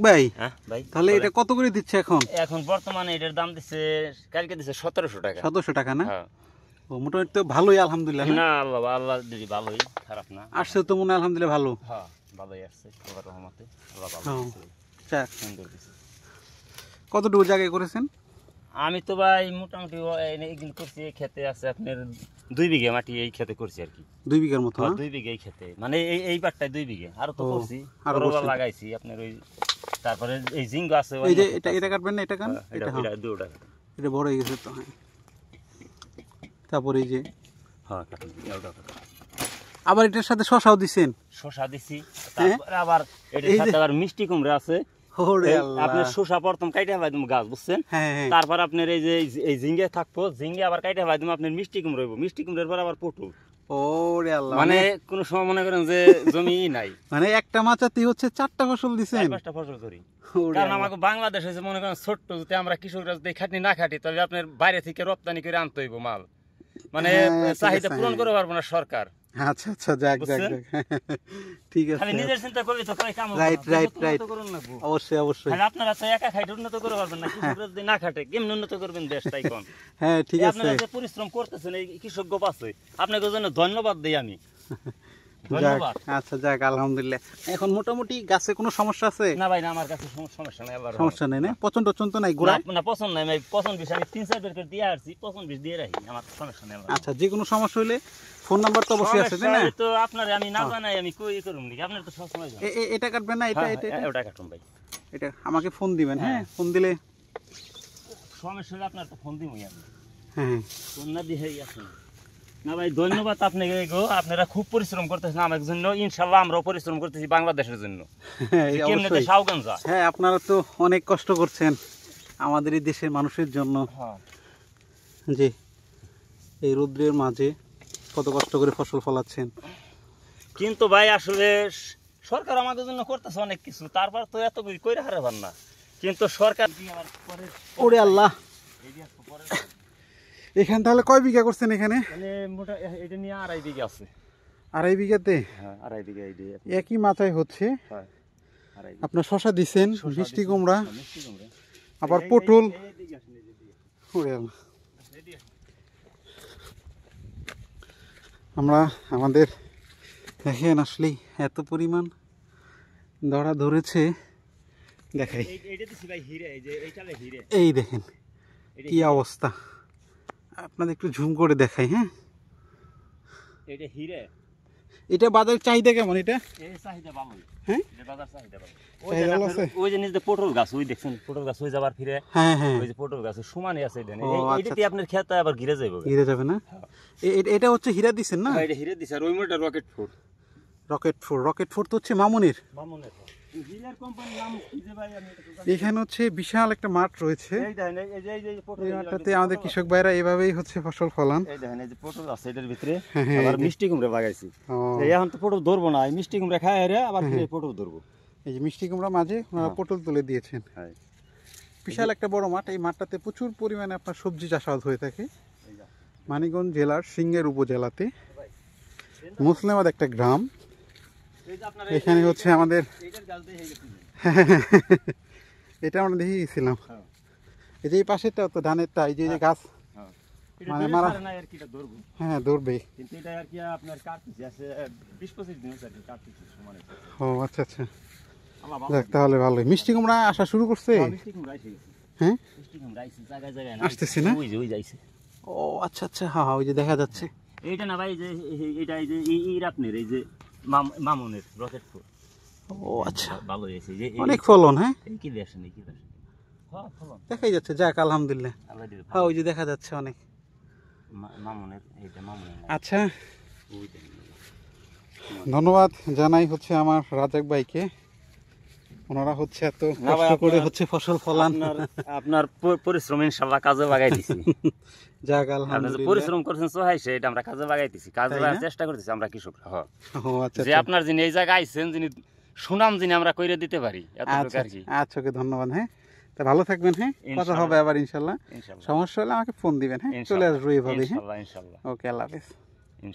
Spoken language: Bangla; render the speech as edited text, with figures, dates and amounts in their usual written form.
ভাই হ্যাঁ ভাই, তাহলে এটা কত করে দিচ্ছে এখন? এখন বর্তমানে এটার দাম দিচ্ছে, কালকে দিচ্ছে 1700 টাকা। 1700 টাকা না? হ্যাঁ। ও মোটামুটি তো ভালোই আলহামদুলিল্লাহ না? না আল্লাহ আল্লাহ দিদি ভালোই, খারাপ না। আসছে তো মনে হয় আলহামদুলিল্লাহ ভালো। হ্যাঁ ভালোই আসছে আল্লাহর রহমতে, আল্লাহ ভালো হ্যাঁ। দিচ্ছে, যাক, সুন্দর দিচ্ছে। কতটুকু জায়গায় করেছেন? আমি তো ভাই মোটামুটি এগুলো করছি, এই খেতে আছে আপনার 2 বিঘে মাটি, এই খেতে করছি আর কি। 2 বিঘার মতো না? 2 বিঘে এই খেতে, মানে এই পাটটায় 2 বিঘে, আরো তো ও, করছি, আরো আরো করছেন। লাগাইছি আপনার ওই, তারপরে এই জিঙ্গ আছে, এই যে এটা কাটবেন না, এটা কান, এটা এটা হ্যাঁ, এটা দুটো টাকা। এটা বড় হয়ে গেছে তো। হ্যাঁ, তারপরে এই যে হ্যাঁ কাটুন, এটা কাটুন। আবার এটার সাথে শশাও দিছেন? শসা দিছি, তারপরে আবার এটার এই যে- সাথে আবার মিষ্টি কুমড়া আছে। ওরে এই আল্লাহ। আপনার শসা প্রথম কাইটা ভাই তুমি গাছ বুঝছেন, হ্যাঁ হ্যাঁ। তারপর আপনার এই যে এই ঝিঙ্গে থাকবো, ঝিঙ্গে আবার কাইটা ভাই তুমি আপনার মিষ্টি কুমড়া হইব, মিষ্টি কুমড়ার পর আবার পটল। ওরে আল্লাহ, মানে কোন সময় মনে করেন যে জমি নাই, মানে একটা মাচাতেই হচ্ছে 4টা ফসল দিছেন? 4-5টা ফসল করি। ওরে কারণ আল্লাহ। আমাকে বাংলাদেশ হয়েছে মনে করেন ছোট্ট, যদি আমরা কৃষকরা যদি খাটনি না খাটি তাহলে আপনার বাইরে থেকে রপ্তানি করে আনতে হইব মাল, মানে হ্যাঁ, ঠিক চাহিদা আছে, পূরণ হ্যাঁ। করতে পারবো না সরকার। আচ্ছা আচ্ছা, যাক যাক বুঝছেন? যাক। ঠিক আছে, খালি নিজের চিন্তা করলে তো কাম হবে না, রাইট রাইট উন্নত রাইট, করুন না গো। অবশ্যই অবশ্যই। খালি আপনারা তো একা খাইতে উন্নত করতে পারবেন না, কৃষকরা যদি না খাটে কেমন উন্নত করবেন দেশটাই কোন? হ্যাঁ ঠিক আছে। আপনারা যে পরিশ্রম করতেছেন এই কৃষক গোপ আছে, আপনাকে জন্য ধন্যবাদ দিই আমি, যাক, ধন্যবাদ। আচ্ছা যাক, আলহামদুলিল্লাহ। এখন মোটামুটি গাছে কোনো সমস্যা আছে? না ভাই না, আমার কাছে সমস্যা নাই, আবার সমস্যা নেই না? পছন্দ টছন্দ তো নাই গোড়ায়? না পছন্দ নাই, আমি পছন্দ বিষ আমি 3-4 বের করে দিয়ে আসছি, পছন্দ বিষ দিয়ে রাখি, আমার সমস্যা নেই। আচ্ছা, যে কোনো সমস্যা হলে ফোন নাম্বার তো অবশ্যই আছে, তাই না? সমস্যা তো আপনার আমি না জানাই আমি কই করুম নাকি, আপনার তো সব সময় জানেন। এটা কাটবেন না? এটা এটা এটা? ওটা কাটুন ভাই, এটা আমাকে ফোন দিবেন, হ্যাঁ? হ্যাঁ। ফোন দিলে সমস্যা হলে আপনার তো ফোন দিবই আমি, হ্যাঁ। ফোন না দিয়েই আসুন। না ভাই ধন্যবাদ আপনাকে গো, আপনারা খুব পরিশ্রম করতেছেন আমার জন্য, ইনশাল্লাহ আমরাও পরিশ্রম করতেছি বাংলাদেশের জন্য। হ্যাঁ, এই কেমনে অবশ্যই। দেশ আউগান যায়। হ্যাঁ, আপনারা তো অনেক কষ্ট করছেন আমাদের এই দেশের মানুষের জন্য। হ্যাঁ যে এই রৌদ্রের মাঝে কত কষ্ট করে ফসল ফলাচ্ছেন। কিন্তু ভাই আসলে সরকার আমাদের জন্য করতেছে অনেক কিছু, তারপর তো এত কইরা হারাবার না, কিন্তু সরকার ওরে আল্লাহ, এখানে তাহলে কয় বিঘা করছেন এখানে? মানে মোটা এটা নিয়ে 2.5 বিঘা আছে। 2.5 বিঘাতে? হ্যাঁ 2.5 বিঘা এই দিয়ে। একই মাথায় হচ্ছে। হ্যাঁ 2.5 বিঘা। আপনার শশা দিছেন, শসা মিষ্টি দিছি, কুমড়া, মিষ্টি কুমড়া। আবার পটল। এইদিকে আসেন, এইদিকে। ওরে আল্লাহ। এইদিকে আসেন। আমরা আমাদের দেখেন আসলেই এত পরিমাণ ধরা ধরেছে, দেখাই। এইটা দিছি ভাই হিরে, এই যে এইটালে হিরে। এই দেখেন এটা কি অবস্থা, আপনাদের একটু ঝুম করে দেখাই। হ্যাঁ, এটা হিরে। এটা বাজারের চাহিদা কেমন এটা? এই চাহিদা ভালোই। হ্যাঁ, এটা বাজার চাহিদা ভালো। চাহিদা ভালো আছে? ওই যে নিচে পটল গাছ, ওই দেখছেন পটল গাছ, ওই যাবার ফিরে হ্যাঁ হ্যাঁ, ওই যে পটল গাছ সমানে আছে এটা। ও, আচ্ছা, এইটাতে আপনার খেত আবার ঘিরে যাইব। হিরে যাবে না? এটা হচ্ছে হীরা দিচ্ছেন না? এটা হিরে দিছে, আর ওই মোটা rocket food. Rocket four, rocket four তো হচ্ছে মামুনির। মামুনের হিরের কোম্পানির নাম কি যে ভাই আমি এটা তো জানি না। এখানে হচ্ছে বিশাল একটা মাঠ রয়েছে। এই দেখেন এই যে পটল, এই মাঠটাতে আমাদের কৃষক ভাইরা এভাবেই হচ্ছে ফসল ফলান। এই দেখেন এই যে পটল আছে এটার ভিতরে, হ্যাঁ, হ্যাঁ, আবার এই যে। মিষ্টি কুমড়া লাগাইছি। ও, এই এখন তো পটল ধরবো না, এই মিষ্টি কুমড়া খায় রে, আবার ফিরে পটল ধরবো। এই যে মিষ্টি কুমড়া মাঝে ওনারা হ্যাঁ। পটল তুলে দিয়েছেন। হ্যাঁ বিশাল একটা বড় মাঠ, এই মাঠটাতে প্রচুর পরিমাণে আপনার সবজি চাষাবাদ হয়ে থাকে। এই যা। মানিকগঞ্জ জেলার সিংহের উপজেলাতে মুসলিমাবাদ একটা গ্রাম। এই যে আপনার এখানে হচ্ছে আমাদের এইটার গাছ দিয়ে হয়ে গেছে। এটা আমরা দেখে গেছিলাম। হ্যাঁ। এই যে এই পাশেরটা তো ধানেরটা, এই যে গাছ, হ্যাঁ মানে মানে মারা- মারা না আর কি, এটা ধরবো। হ্যাঁ ধরবে। কিন্তু এটা আর কি আপনার কাটতেছি আছে 20-25 দিন হচ্ছে আর কি কাটতেছি সমানে। ও আচ্ছা আচ্ছা, আল্লাহ যাক তাহলে ভালোই। মিষ্টি কুমড়া আসা শুরু করছে? মিষ্টি কুমড়া এসে গেছে। হ্যাঁ, মিষ্টি কুমড়া আইছে জায়গায় জায়গায় আসতেছে না? ওই যে ওই যাইছে। ও আচ্ছা আচ্ছা, হ্যাঁ হ্যাঁ, ওই যে দেখা যাচ্ছে। এইটা না ভাই যে এটা এই যে আপনার এই যে মামুনের রকেট ফুল। ও আচ্ছা, ভালো হয়েছে যে অনেক ফলন। হ্যাঁ, এই কি দেখেন এই কি দেখেন। হ্যাঁ ফলন দেখাই যাচ্ছে, যাক আলহামদুলিল্লাহ। আল্লাহ দিলে হ্যাঁ, ওই যে দেখা যাচ্ছে অনেক। মামুনের এইটা মামুনের না। আচ্ছা, ওই দেখেন। ধন্যবাদ জানাই হচ্ছে আমার রাজাক ভাইকে, ওনারা হচ্ছে এত না ভাই, কষ্ট করে আপনার- হচ্ছে ফসল ফলান। আপনার পরিশ্রম ইনশাআল্লাহ কাজে লাগাই দিছি। যাক আপনি যে আলহামদুলিল্লাহ। পরিশ্রম করছেন সহায়ছে এটা আমরা কাজে লাগাইতেছি, কাজে তাই লাগার না? চেষ্টা করতেছি আমরা কৃষকরা। হ্যাঁ ও আচ্ছা যে আচ্ছা, আপনার যিনি এই জায়গায় আইছেন, যিনি সুনাম যিনি আমরা কইরে দিতে পারি এতটুকু আচ্ছা আর কি। আচ্ছা, ওকে ধন্যবাদ। হ্যাঁ, তা ভালো থাকবেন। হ্যাঁ, কথা ইনশাআল্লাহ। হবে আবার ইনশাল্লাহ। ইনশাআল্লাহ সমস্যা হলে আমাকে ফোন দিবেন। হ্যাঁ, চলে আসবো এইভাবে। হ্যাঁ, ইনশাআল্লাহ ইনশাআল্লাহ ওকে, আল্লাহ হাফেজ। ইনশাআল্লাহ।